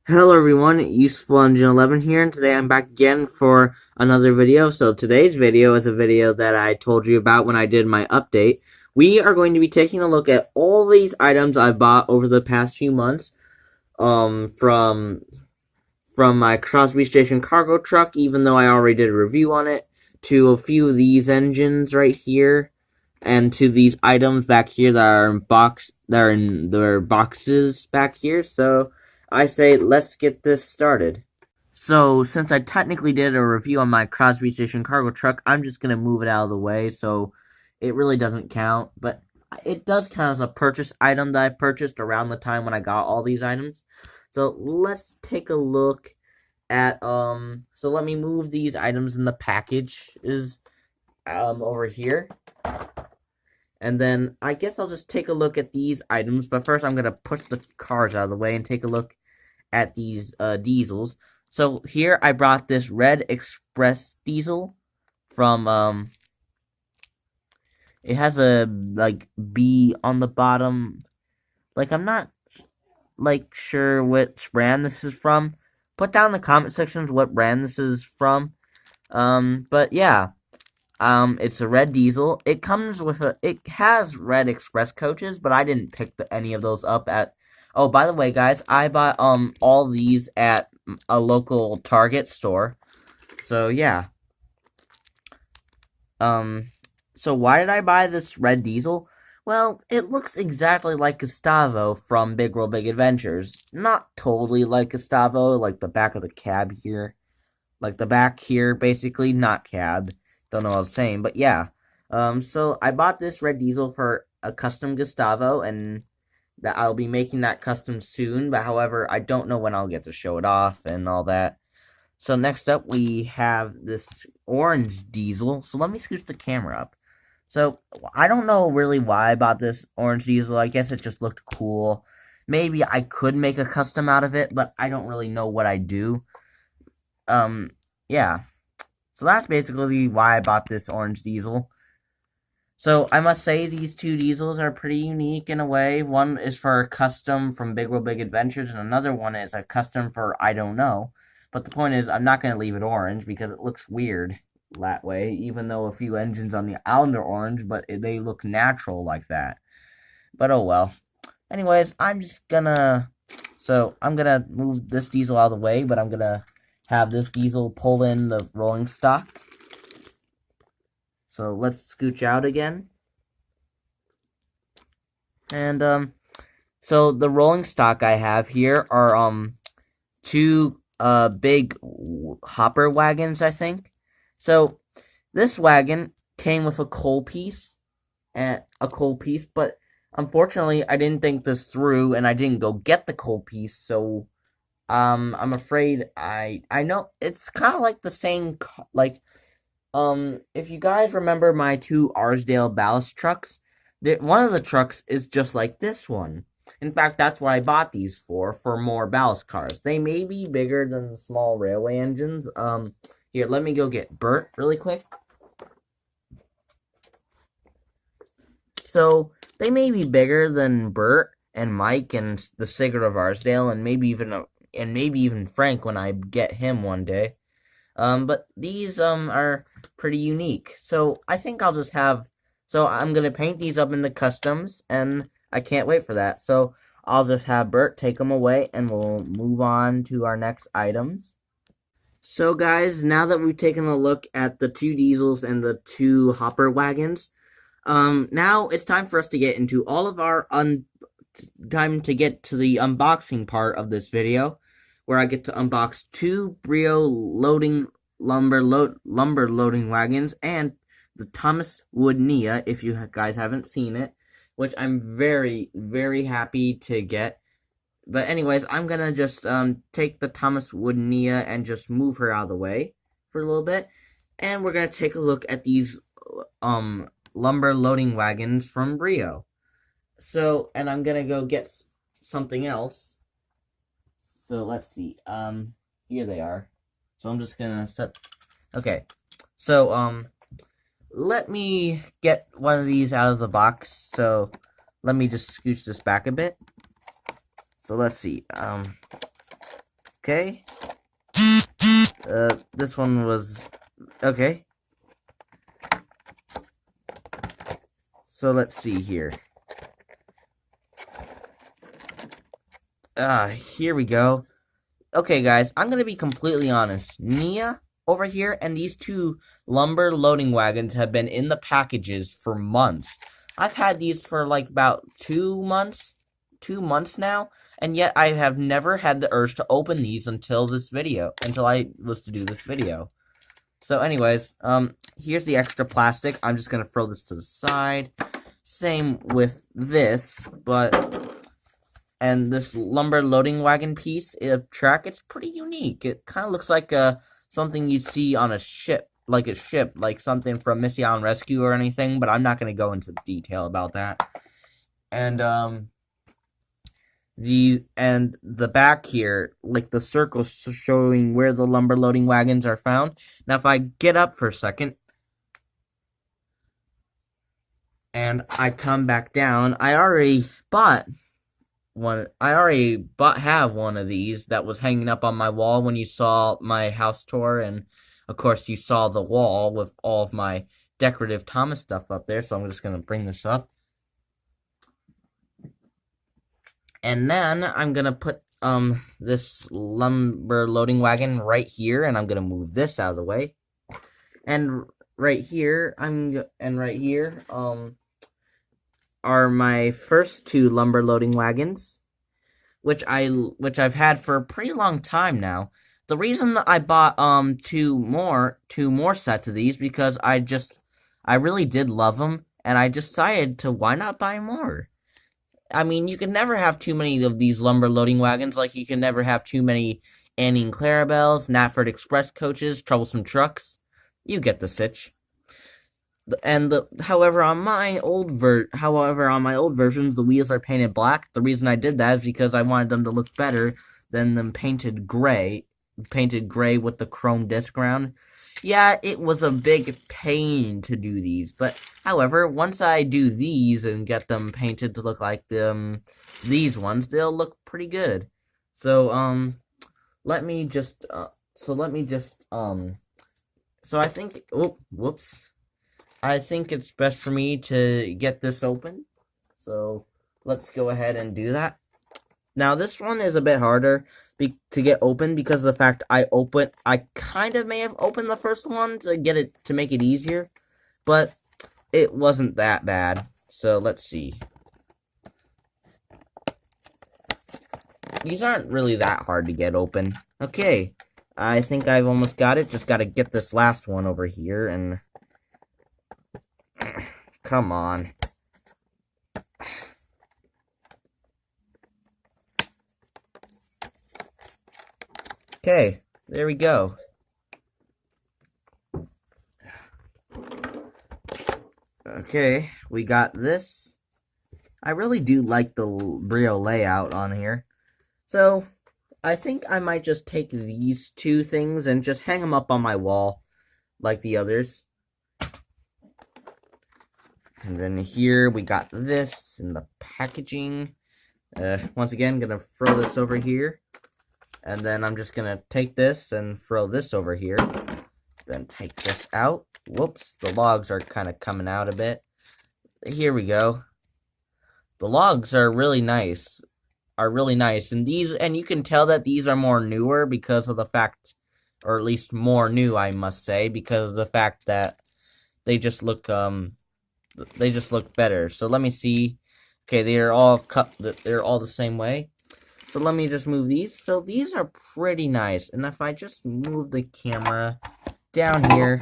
Hello everyone, Useful Engine 11 here, and today I'm back again for another video. So today's video is a video that I told you about when I did my update. We are going to be taking a look at all these items I bought over the past few months, from my Crosby Station cargo truck, even though I already did a review on it, to a few of these engines right here, and to these items back here that are in their boxes back here. So I say let's get this started. So since I technically did a review on my Crosby Station cargo truck, I'm just gonna move it out of the way, so it really doesn't count, but it does count as a purchase item that I purchased around the time when I got all these items. So let's take a look at so let me move these items in the packages over here. And then I guess I'll just take a look at these items, but first I'm going to push the cars out of the way and take a look at these diesels. So here I brought this Red Express diesel from it has a like B on the bottom. Like I'm not like sure which brand this is from. Put down in the comment sections what brand this is from. But yeah, it's a red diesel. It comes with it has Red Express coaches, but I didn't pick any of those up at. Oh, by the way, guys, I bought all these at a local Target store. So yeah. Um, so why did I buy this red diesel? Well, it looks exactly like Gustavo from Big World Big Adventures. Not totally like Gustavo, like the back of the cab here. Like the back here, basically, not cab. Don't know what I was saying, but yeah. So I bought this red diesel for a custom Gustavo, and that I'll be making that custom soon. But however, I don't know when I'll get to show it off and all that. So next up, we have this orange diesel. So let me scooch the camera up. So I don't know really why I bought this orange diesel. I guess it just looked cool. Maybe I could make a custom out of it, but I don't really know what I do. Um, yeah. So that's basically why I bought this orange diesel. So I must say these two diesels are pretty unique in a way. One is for a custom from Big World Big Adventures, and another one is a custom for I don't know. But the point is, I'm not going to leave it orange because it looks weird that way, even though a few engines on the island are orange, but they look natural like that. But oh well. Anyways, I'm just gonna. So I'm gonna move this diesel out of the way, but I'm gonna have this diesel pull in the rolling stock. So let's scooch out again. And so the rolling stock I have here are two big hopper wagons, I think. So this wagon came with a coal piece but unfortunately I didn't think this through and I didn't go get the coal piece, so I'm afraid I know it's kind of like the same like if you guys remember my two Arsdale ballast trucks, one of the trucks is just like this one. In fact, that's what I bought these for more ballast cars. They may be bigger than the small railway engines. Here, let me go get Bert really quick. So, they may be bigger than Bert and Mike and the Sigurd of Arsdale, and maybe even Frank when I get him one day. But these are pretty unique. So I think I'll just have. So I'm gonna paint these up into customs, and I can't wait for that. So I'll just have Bert take them away, and we'll move on to our next items. So guys, now that we've taken a look at the two diesels and the two hopper wagons, now it's time for us to get into all of our time to get to the unboxing part of this video, where I get to unbox two Brio lumber loading wagons and the Thomas Wood Nia, if you guys haven't seen it, which I'm very, very happy to get. But anyways, I'm gonna just take the Thomas Wood Nia and just move her out of the way for a little bit, and we're gonna take a look at these lumber loading wagons from Brio. So, and I'm gonna go get something else. So let's see. Here they are. So I'm just gonna set. Okay. So let me get one of these out of the box. So let me just scooch this back a bit. So let's see. Okay. This one was okay. So let's see here. Here we go. Okay, guys, I'm gonna be completely honest. Nia over here and these two lumber loading wagons have been in the packages for months. I've had these for like about 2 months, 2 months now, and yet I have never had the urge to open these until I was to do this video. So anyways, here's the extra plastic. I'm just gonna throw this to the side. Same with this, and this lumber loading wagon piece of track, it's pretty unique. It kind of looks like something you'd see on a ship, like something from Misty Island Rescue or anything, but I'm not going to go into detail about that. And the back here, like the circles showing where the lumber loading wagons are found. Now if I get up for a second and I come back down, I already have one of these that was hanging up on my wall when you saw my house tour, and of course you saw the wall with all of my decorative Thomas stuff up there, so I'm just going to bring this up. And then I'm going to put this lumber loading wagon right here, and I'm going to move this out of the way. And right here are my first two lumber loading wagons, which I've had for a pretty long time now. The reason I bought two more sets of these because I really did love them, and I decided to why not buy more. I mean, you can never have too many of these lumber loading wagons, like you can never have too many Annie and Clarabelles, Knapford Express coaches, troublesome trucks. You get the sitch. And however on my old versions the wheels are painted black. The reason I did that is because I wanted them to look better than them painted gray with the chrome disc around. Yeah, it was a big pain to do these, but however, once I do these and get them painted to look like these ones, they'll look pretty good. So so I think, whoops. I think it's best for me to get this open. So let's go ahead and do that. Now this one is a bit harder to get open because of the fact I kind of may have opened the first one to make it easier, but it wasn't that bad. So let's see. These aren't really that hard to get open. Okay, I think I've almost got it. Just got to get this last one over here and... Come on. Okay, there we go. Okay, we got this. I really do like the Brio layout on here. So, I think I might just take these two things and just hang them up on my wall like the others. And then here we got this in the packaging. Once again, gonna throw this over here. And then I'm just gonna take this and throw this over here. Then take this out. Whoops, the logs are kind of coming out a bit. Here we go. The logs are really nice. And you can tell that these are more newer because of the fact, or at least more new, I must say, because of the fact that they just look better. So let me see. Okay, they're all the same way. So let me just move these. So these are pretty nice. And if I just move the camera down here,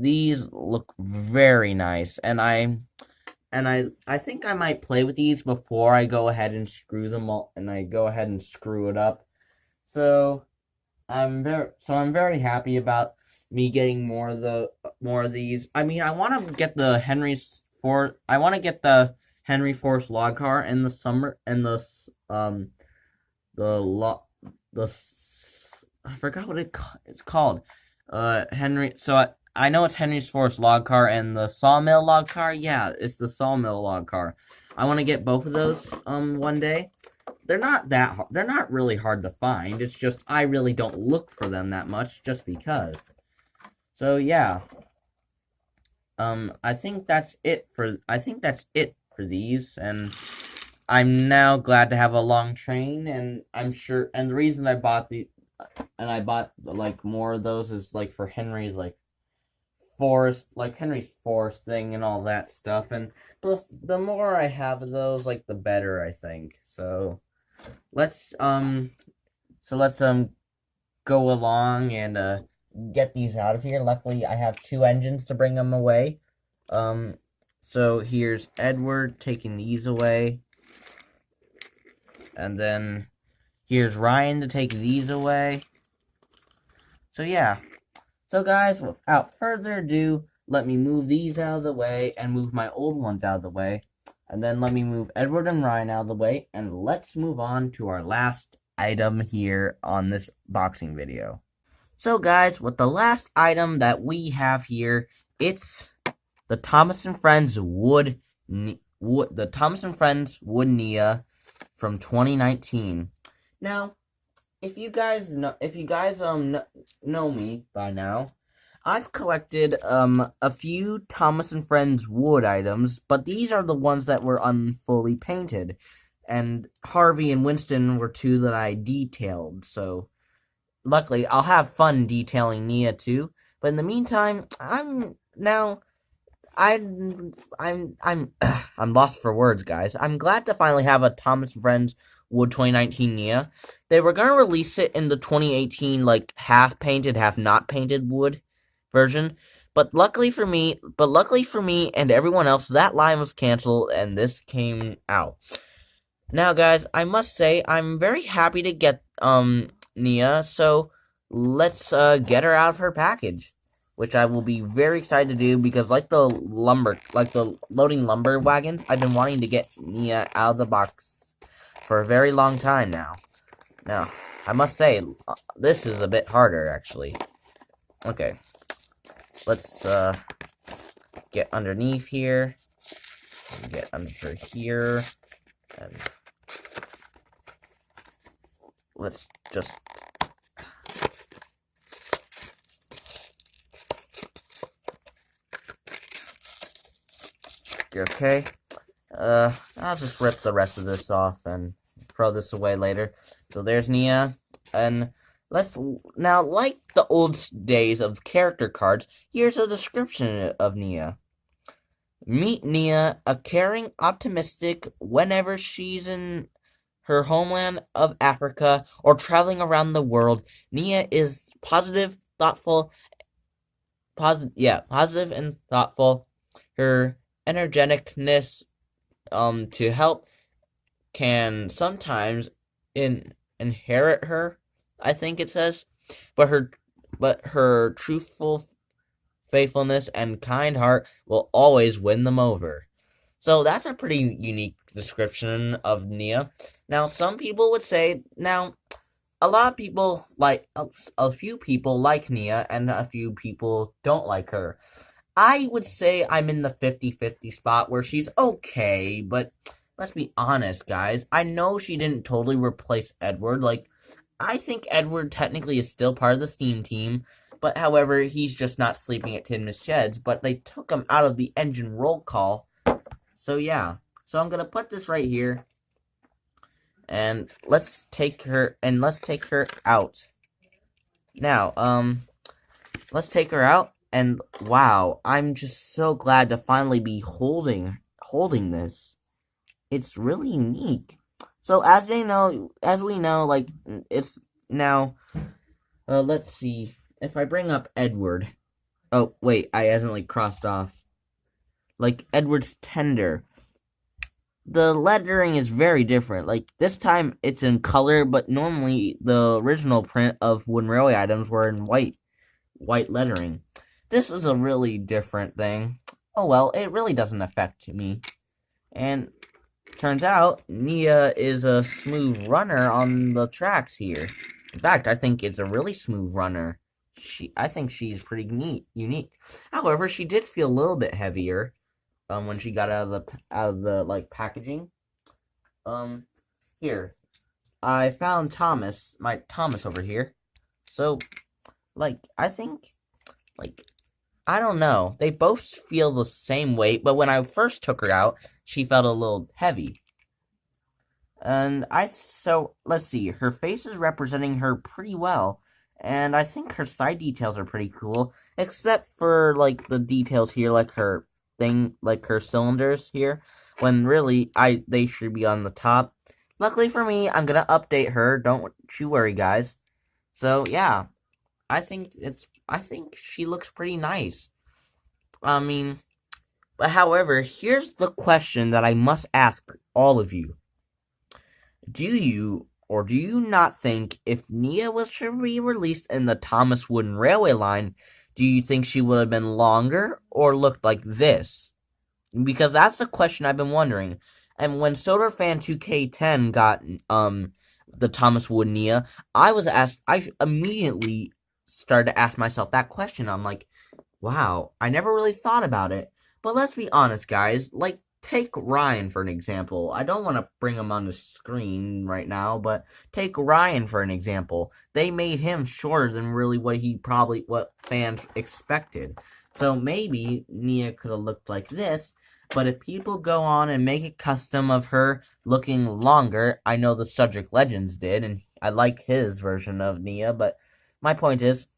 these look very nice. And I think I might play with these before I go ahead and screw them all, and I go ahead and screw it up. So I'm very happy about me getting more of these. I mean, I want to get the Henry Force log car in the summer, and I forgot what it's called. I know it's Henry's Force log car and the Sawmill log car. Yeah, it's the Sawmill log car. I want to get both of those one day. they're not really hard to find. It's just I really don't look for them that much just because. So yeah. I think that's it for these, and I'm now glad to have a long train, and I'm sure, and the reason I bought like more of those is like for Henry's like Henry's forest thing and all that stuff, and plus the more I have of those, like the better I think. Let's um let's go along and get these out of here. Luckily, I have two engines to bring them away. Um, so here's Edward taking these away, and then here's Ryan to take these away. So yeah. So guys, without further ado, let me move these out of the way and move my old ones out of the way. And then let me move Edward and Ryan out of the way, and let's move on to our last item here on this boxing video. So guys, with the last item that we have here, it's the Thomas & Friends Wood Nia from 2019. Now, if you guys know me by now, I've collected a few Thomas & Friends wood items, but these are the ones that were unfully painted. And Harvey and Winston were two that I detailed, so luckily I'll have fun detailing Nia too. But in the meantime, I'm I'm lost for words, guys. I'm glad to finally have a Thomas & Friends Wood 2019 Nia. They were gonna release it in the 2018 like half painted, half not painted wood version, but luckily for me and everyone else, that line was canceled and this came out. Now, guys, I must say I'm very happy to get Nia. So let's get her out of her package, which I will be very excited to do because like the loading lumber wagons, I've been wanting to get Nia out of the box for a very long time now. Now, I must say, this is a bit harder, actually. Okay. Let's, get underneath here. Get under here. And let's just... Okay. I'll just rip the rest of this off and throw this away later. So there's Nia, and now, like the old days of character cards, here's a description of Nia. Meet Nia, a caring, optimistic, whenever she's in her homeland of Africa or traveling around the world. Nia is positive and thoughtful. Her energeticness to help can sometimes inherit her, I think it says, but her truthful faithfulness and kind heart will always win them over. So that's a pretty unique description of Nia. Now, some people would say, a lot of people a few people like Nia and a few people don't like her. I would say I'm in the 50-50 spot where she's okay, but let's be honest, guys. I know she didn't totally replace Edward. I think Edward technically is still part of the Steam team, but however, he's just not sleeping at Tidmus Sheds, but they took him out of the engine roll call. So yeah. So I'm gonna put this right here. And let's take her out. Now, let's take her out, and wow, I'm just so glad to finally be holding this. It's really unique. So as we know, it's now, let's see, if I bring up Edward, oh, wait, I accidentally crossed off, Edward's tender, the lettering is very different. This time it's in color, but normally the original print of Wooden Railway items were in white lettering. This is a really different thing. Oh well, it really doesn't affect me. And turns out, Nia is a smooth runner on the tracks here. In fact, I think it's a really smooth runner. I think she's pretty unique. However, she did feel a little bit heavier when she got out of the packaging. Here, I found my Thomas over here. So, like, I think, like, I don't know. They both feel the same weight, but when I first took her out, she felt a little heavy. And so, let's see, her face is representing her pretty well. And I think her side details are pretty cool, except for, like, the details here, like like her cylinders here, when really, they should be on the top. Luckily for me, I'm gonna update her, don't you worry, guys. So, yeah, I think she looks pretty nice. I mean, but however, here's the question that I must ask all of you. Do you or do you not think if Nia was to be released in the Thomas Wooden Railway line, do you think she would have been longer or looked like this? Because that's the question I've been wondering. And when Soda Fan 2K10 got the Thomas Wood Nia, I immediately started to ask myself that question. I'm like, wow, I never really thought about it. But let's be honest, guys. Like, take Ryan for an example. I don't want to bring him on the screen right now, but take Ryan for an example. They made him shorter than really what fans expected. So maybe Nia could have looked like this, but if people go on and make a custom of her looking longer, I know the Subject Legends did, and I like his version of Nia, but my point is,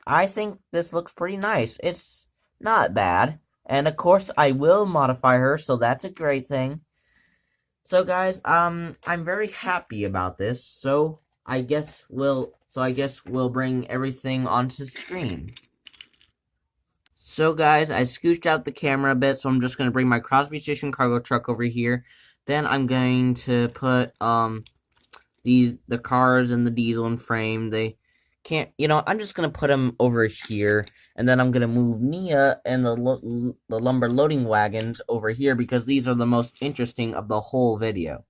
I think this looks pretty nice. It's not bad. And of course, I will modify her, so that's a great thing. So guys, I'm very happy about this. I guess we'll bring everything onto screen. So guys, I scooched out the camera a bit, so I'm just gonna bring my Crosby Station cargo truck over here. Then I'm going to put the cars and the diesel and frame. They can't, I'm just gonna put them over here, and then I'm gonna move Nia and the lumber loading wagons over here because these are the most interesting of the whole video.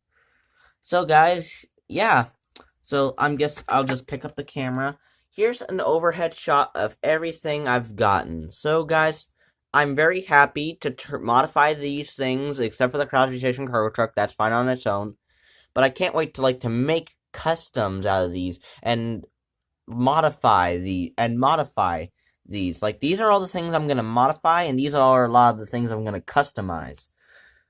So guys, yeah. So I'll just pick up the camera. Here's an overhead shot of everything I've gotten. So guys, I'm very happy to modify these things, except for the Crosby Station cargo truck. That's fine on its own. But I can't wait to make customs out of these and modify these. Like, these are all the things I'm gonna modify, and these are a lot of the things I'm gonna customize.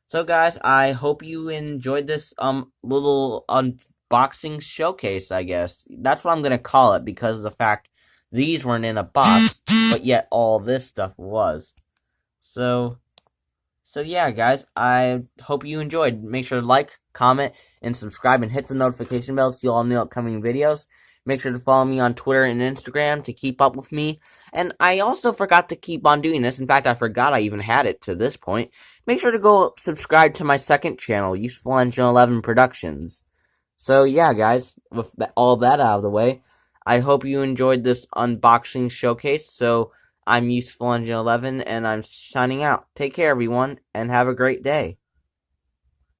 So guys, I hope you enjoyed this little unboxing showcase, I guess. That's what I'm gonna call it, because of the fact these weren't in a box, but yet all this stuff was. So yeah, guys, I hope you enjoyed. Make sure to like, comment, and subscribe, and hit the notification bell to see all new upcoming videos. Make sure to follow me on Twitter and Instagram to keep up with me. And I also forgot to keep on doing this. In fact, I forgot I even had it to this point. Make sure to go subscribe to my second channel, Useful Engine 11 Productions. So yeah, guys, with all that out of the way, I hope you enjoyed this unboxing showcase. So I'm Useful Engine 11, and I'm signing out. Take care, everyone, and have a great day.